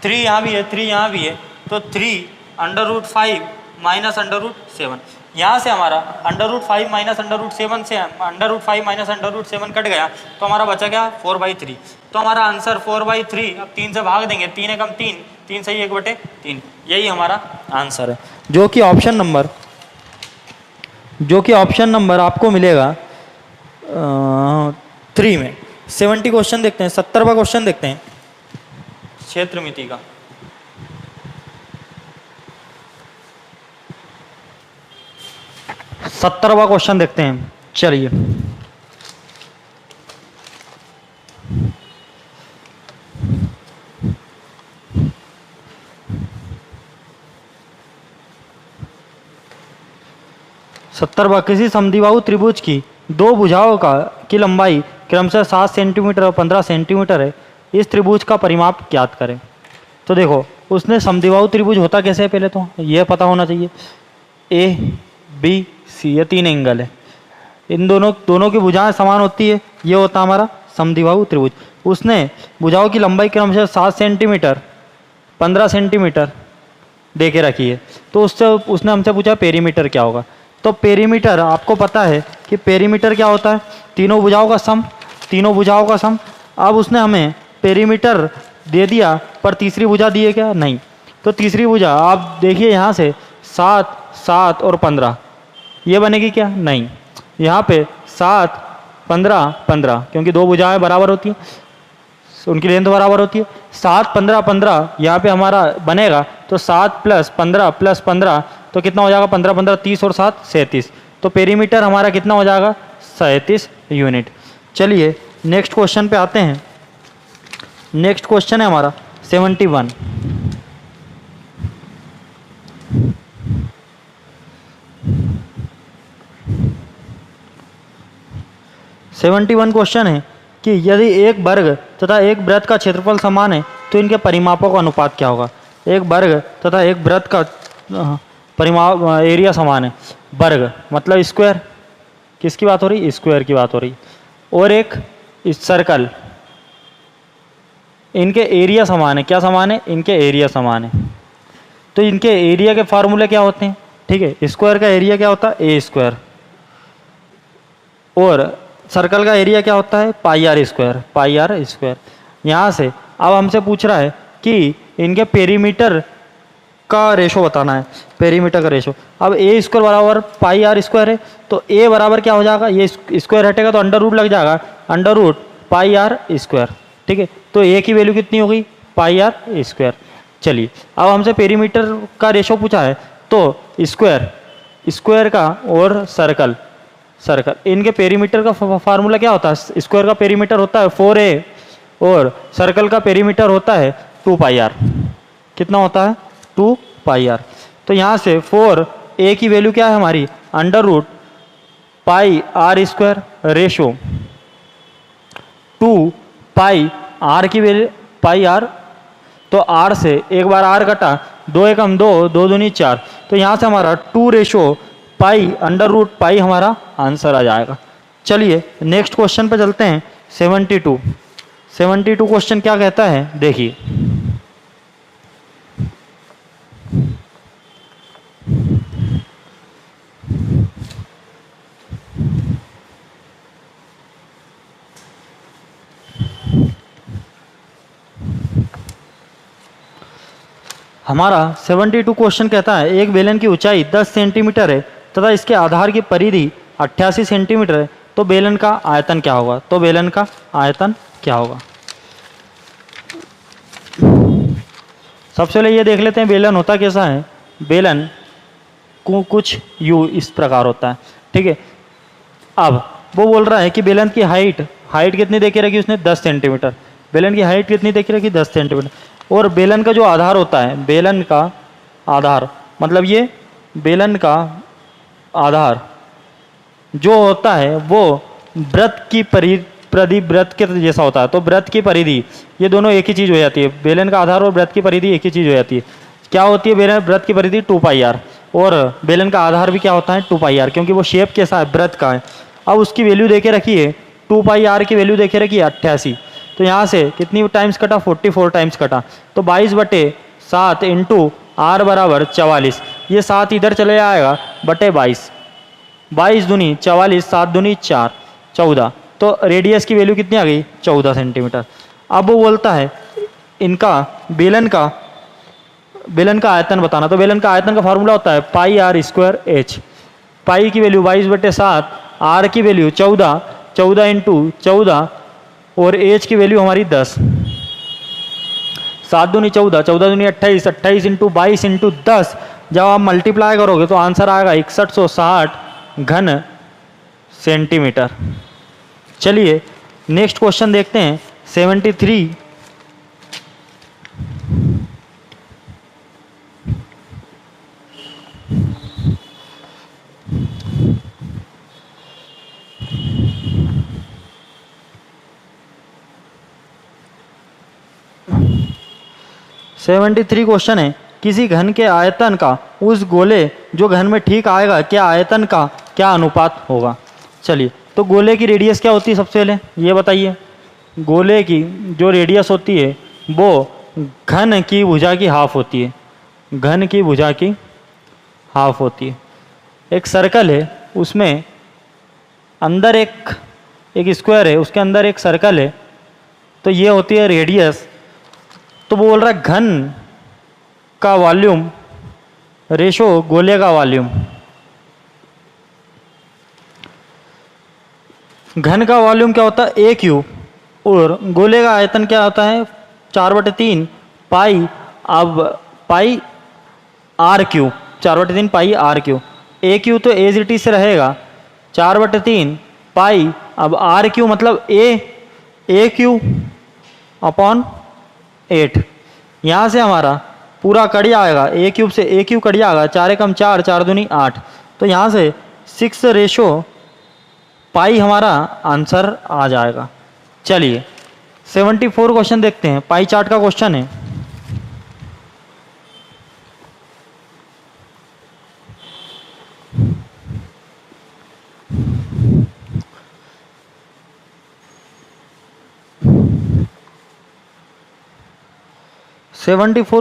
3 यहाँ भी है, 3 यहाँ भी है, तो 3 √5 माइनस √7। यहाँ से हमारा √5 माइनस √7 से √5 माइनस √7 कट गया, तो हमारा बचा क्या 4/3। तो हमारा आंसर 4/3, अब 3 से भाग देंगे, 3 एकम 3, 3 सही 1/3, यही हमारा आंसर है, जो कि ऑप्शन नंबर आपको मिलेगा 3 में। 70 क्वेश्चन देखते हैं, 70वां क्वेश्चन देखते हैं क्षेत्रमिति का। सत्तरवां क्वेश्चन देखते हैं, चलिए। सत्तरवां, किसी समद्विबाहु त्रिभुज की दो भुजाओं की लंबाई क्रमशः 7 सेंटीमीटर और 15 सेंटीमीटर है, इस त्रिभुज का परिमाप ज्ञात करें। तो देखो, उसने समद्विबाहु त्रिभुज होता कैसे है, पहले तो ये पता होना चाहिए। ए बी सी, ये 3 एंगल है, इन दोनों की भुजाएं समान होती है, ये होता हमारा समद्विबाहु त्रिभुज। उसने भुजाओं की लंबाई क्रमशः 7 सेंटीमीटर 15 सेंटीमीटर दे के रखी है, तो उसने हमसे पूछा पेरीमीटर क्या होगा। तो पेरीमीटर आपको पता है कि पेरीमीटर क्या होता है, तीनों भुजाओं का सम। अब उसने हमें पेरीमीटर दे दिया, पर तीसरी भुजा दी है क्या, नहीं। तो तीसरी भुजा आप देखिए, यहाँ से 7, 7 और 15, ये बनेगी क्या, नहीं। यहाँ पे 7, 15, 15, क्योंकि दो भुजाएं बराबर होती हैं, उनकी लेंथ बराबर होती है। 7, 15, 15 यहाँ पे हमारा बनेगा, तो 7 + 15 + 15 तो कितना हो जाएगा, 15, 15, 30 और 7 37। तो पेरीमीटर हमारा कितना हो जाएगा, 37 यूनिट। चलिए नेक्स्ट क्वेश्चन पे आते हैं। नेक्स्ट क्वेश्चन है हमारा 71। 71 क्वेश्चन है कि यदि एक वर्ग तथा एक वृत्त का क्षेत्रफल समान है तो इनके परिमापों का अनुपात क्या होगा। एक वर्ग तथा एक वृत्त का परिमाप एरिया समान है। वर्ग मतलब स्क्वायर, किसकी बात हो रही, स्क्वायर की बात हो रही। और एक सर्कल, इनके एरिया समान है। क्या समान है, इनके एरिया समान है। तो इनके एरिया के फार्मूले क्या होते हैं, ठीक है। स्क्वायर का एरिया क्या होता है, ए स्क्वायर, और सर्कल का एरिया क्या होता है, πr स्क्वायर। यहाँ से अब हमसे पूछ रहा है कि इनके पेरीमीटर का रेशो बताना है, पेरीमीटर का रेशो। अब ए स्क्वायर बराबर πr स्क्वायर है, तो ए बराबर क्या हो जाएगा, ये स्क्वायर हटेगा तो अंडर रूट लग जाएगा, अंडर रूट πr स्क्वायर, ठीक है। तो ए की वैल्यू कितनी होगी, πr स्क्वायर। चलिए अब हमसे पेरीमीटर का रेशो पूछा है, तो स्क्वायर का और सर्कल इनके पेरीमीटर का फार्मूला क्या होता है। स्क्वायर का पेरीमीटर होता है 4a और सर्कल का पेरीमीटर होता है 2πr। कितना होता है, 2πr। तो यहाँ से 4a की वैल्यू क्या है हमारी, under root πr square ratio 2πr की वैल्यू πr, तो r से एक बार r कटा, 2 एकम 2, 2 दूनी 4, तो यहाँ से हमारा 2 ratio pi under root pi हमारा आंसर आ जाएगा। चलिए नेक्स्ट क्वेश्चन पे चलते हैं। 72 क्वेश्चन क्या कहता है, देखिए। हमारा 72 क्वेश्चन कहता है एक बेलन की ऊंचाई 10 सेंटीमीटर है तथा इसके आधार की परिधि 88 सेंटीमीटर है, तो बेलन का आयतन क्या होगा। सबसे पहले ये देख लेते हैं बेलन होता कैसा है। बेलन को कुछ इस प्रकार होता है, ठीक है। अब वो बोल रहा है कि बेलन की हाइट कितनी देखी रखी उसने 10 सेंटीमीटर, बेलन की हाइट कितनी देखी रखी 10 सेंटीमीटर। और बेलन का जो आधार होता है, बेलन का आधार मतलब ये बेलन का आधार जो होता है वो वृत्त की परिधि वृत्त के जैसा होता है। तो वृत्त की परिधि ये दोनों एक ही चीज़ हो जाती है, बेलन का आधार और वृत्त की परिधि एक ही चीज़ हो जाती है। क्या होती है बेलन वृत्त की परिधि 2πr, और बेलन का आधार भी क्या होता है 2πr, क्योंकि वो शेप कैसा है वृत्त का है। अब उसकी वैल्यू देके रखी है 2πr की वैल्यू देखे रखी है 88। तो यहाँ से कितनी टाइम्स कटा 44 टाइम्स कटा, तो 22/7 इंटू r बराबर 44। ये 7 इधर चले जाएगा बटे 22, 22 दूनी 44, 7 दूनी 4, 14। तो रेडियस की वैल्यू कितनी आ गई 14 सेंटीमीटर। अब वो बोलता है इनका बेलन का आयतन बताना। तो बेलन का आयतन का फार्मूला होता है πr² h। पाई की वैल्यू 22/7, r की वैल्यू 14, 14 इंटू 14 और h की वैल्यू हमारी 10, 7 दूनी 14, 14 दूनी 28, 28 इंटू 22 इंटू 10। जब आप मल्टीप्लाई करोगे तो आंसर आएगा 6160 घन सेंटीमीटर। चलिए नेक्स्ट क्वेश्चन देखते हैं 73। क्वेश्चन है किसी घन के आयतन का उस गोले जो घन में ठीक आएगा क्या आयतन का क्या अनुपात होगा। चलिए तो गोले की रेडियस क्या होती है सबसे पहले ये बताइए। गोले की जो रेडियस होती है वो घन की भुजा की हाफ होती है, घन की भुजा की हाफ होती है। एक सर्कल है उसमें अंदर एक स्क्वायर है, उसके अंदर एक सर्कल है, तो ये होती है रेडियस। तो वो बोल रहा है घन का वॉल्यूम रेशो गोले का वॉल्यूम, घन का वॉल्यूम क्या होता है a क्यूब और गोले का आयतन क्या होता है 4/3 पाई। अब पाई r cube, 4/3 pi r cube. a cube तो एज इट इज से रहेगा 4/3 पाई। अब r क्यूब मतलब a क्यूब अपॉन 8। यहाँ से हमारा पूरा कट जाएगा a क्यूब से a क्यूब कट जाएगा, 4 एकम 4, 4 दूनी 8। तो यहाँ से 6 रेशो पाई हमारा आंसर आ जाएगा। चलिए 74 क्वेश्चन देखते हैं, पाई चार्ट का क्वेश्चन है।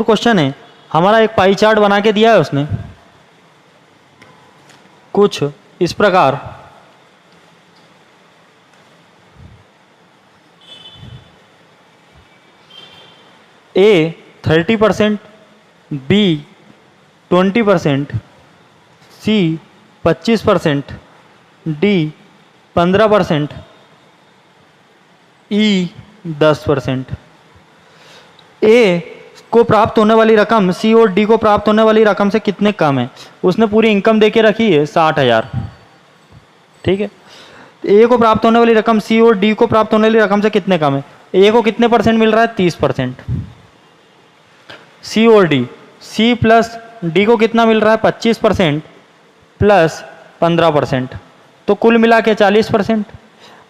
क्वेश्चन है हमारा, एक पाई चार्ट बना के दिया है उसने कुछ इस प्रकार। A 30%, B 20%, C 25%, D 15%, E 10%। A को प्राप्त होने वाली रकम C और D को प्राप्त होने वाली रकम से कितने कम है। उसने पूरी इनकम देके रखी है 60,000, ठीक है। A को प्राप्त होने वाली रकम C और D को प्राप्त होने वाली रकम से कितने कम है। A को कितने परसेंट मिल रहा है 30%, C और D, C प्लस D को कितना मिल रहा है 25% प्लस 15%, तो कुल मिला के 40%।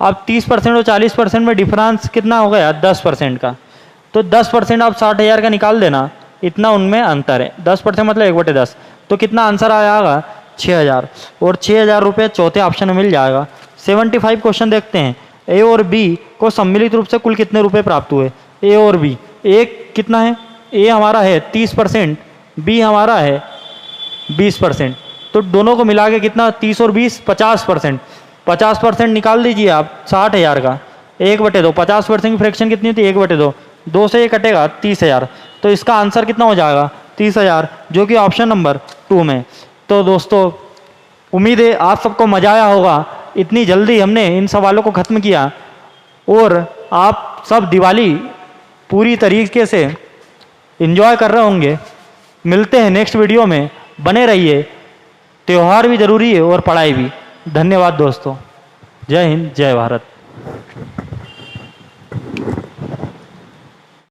अब 30% और 40% में डिफरेंस कितना हो गया 10% का, तो 10% आप 60,000 का निकाल देना, इतना उनमें अंतर है। 10% मतलब 1/10, तो कितना आंसर आएगा 6,000, और 6,000 रुपये चौथे ऑप्शन में मिल जाएगा। 75 क्वेश्चन देखते हैं। ए और बी को सम्मिलित रूप से कुल कितने रुपए प्राप्त हुए। ए और बी, ए कितना है, ए हमारा है 30%, बी हमारा है 20%, तो दोनों को मिला के कितना 30 और 20 50%। 50% निकाल दीजिए आप 60,000 का, 1/2, 50% की फ्रैक्शन कितनी होती है 1/2, 2 से ये कटेगा 30,000, तो इसका आंसर कितना हो जाएगा 30,000, जो कि ऑप्शन नंबर 2 में। तो दोस्तों उम्मीद है आप सबको मजा आया होगा। इतनी जल्दी हमने इन सवालों को ख़त्म किया और आप सब दिवाली पूरी तरीके से एंजॉय कर रहे होंगे। मिलते हैं नेक्स्ट वीडियो में, बने रहिए। त्यौहार भी ज़रूरी है और पढ़ाई भी। धन्यवाद दोस्तों, जय हिंद, जय भारत।